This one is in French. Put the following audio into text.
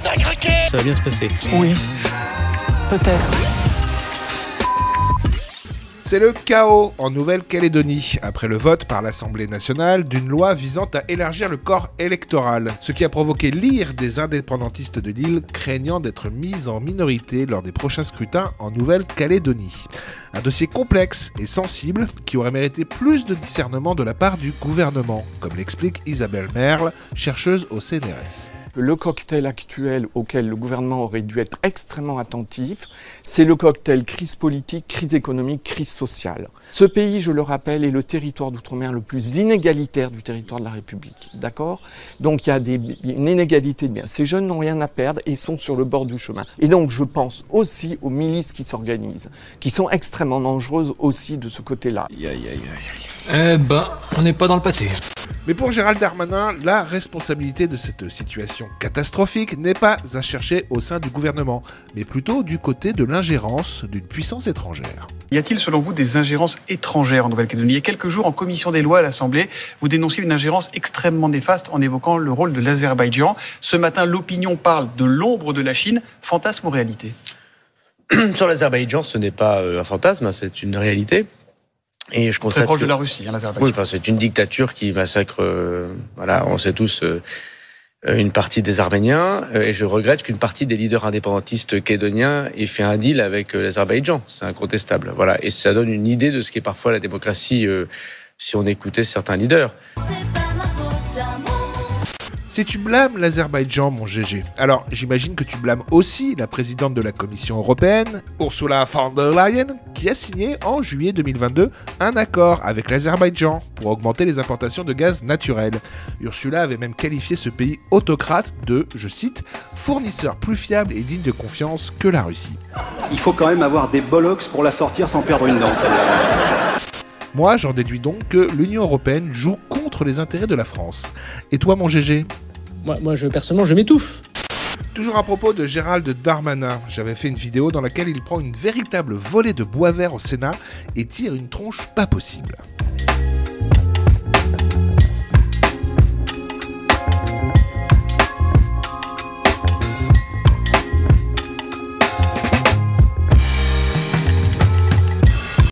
t'as craqué! Ça va bien se passer. Oui, peut-être. C'est le chaos en Nouvelle-Calédonie, après le vote par l'Assemblée nationale d'une loi visant à élargir le corps électoral, ce qui a provoqué l'ire des indépendantistes de l'île, craignant d'être mis en minorité lors des prochains scrutins en Nouvelle-Calédonie. Un dossier complexe et sensible qui aurait mérité plus de discernement de la part du gouvernement, comme l'explique Isabelle Merle, chercheuse au CNRS. Le cocktail actuel auquel le gouvernement aurait dû être extrêmement attentif, c'est le cocktail crise politique, crise économique, crise sociale. Ce pays, je le rappelle, est le territoire d'outre-mer le plus inégalitaire du territoire de la République. D'accord ? Donc il y a une inégalité de biens. Ces jeunes n'ont rien à perdre et sont sur le bord du chemin. Et donc je pense aussi aux milices qui s'organisent, qui sont extrêmement dangereuses aussi de ce côté-là. On n'est pas dans le pâté. Mais pour Gérald Darmanin, la responsabilité de cette situation catastrophique n'est pas à chercher au sein du gouvernement, mais plutôt du côté de l'ingérence d'une puissance étrangère. Y a-t-il selon vous des ingérences étrangères en Nouvelle-Calédonie ? Il y a quelques jours, en commission des lois à l'Assemblée, vous dénonciez une ingérence extrêmement néfaste en évoquant le rôle de l'Azerbaïdjan. Ce matin, l'opinion parle de l'ombre de la Chine. Fantasme ou réalité ? Sur l'Azerbaïdjan, ce n'est pas un fantasme, c'est une réalité. Et je constate très proche de la Russie, l'Azerbaïdjan. Oui, c'est une dictature qui massacre, on sait tous, une partie des Arméniens. Et je regrette qu'une partie des leaders indépendantistes calédoniens ait fait un deal avec l'Azerbaïdjan. C'est incontestable. Voilà. Et ça donne une idée de ce qu'est parfois la démocratie, si on écoutait certains leaders. Si tu blâmes l'Azerbaïdjan, mon GG, alors j'imagine que tu blâmes aussi la présidente de la Commission européenne, Ursula von der Leyen, qui a signé en juillet 2022 un accord avec l'Azerbaïdjan pour augmenter les importations de gaz naturel. Ursula avait même qualifié ce pays autocrate de, je cite, fournisseur plus fiable et digne de confiance que la Russie. Il faut quand même avoir des bollocks pour la sortir sans perdre une dent, celle-là. Moi, j'en déduis donc que l'Union européenne joue contre les intérêts de la France. Et toi, mon GG ? Moi, personnellement, je m'étouffe. Toujours à propos de Gérald Darmanin, j'avais fait une vidéo dans laquelle il prend une véritable volée de bois vert au Sénat et tire une tronche pas possible.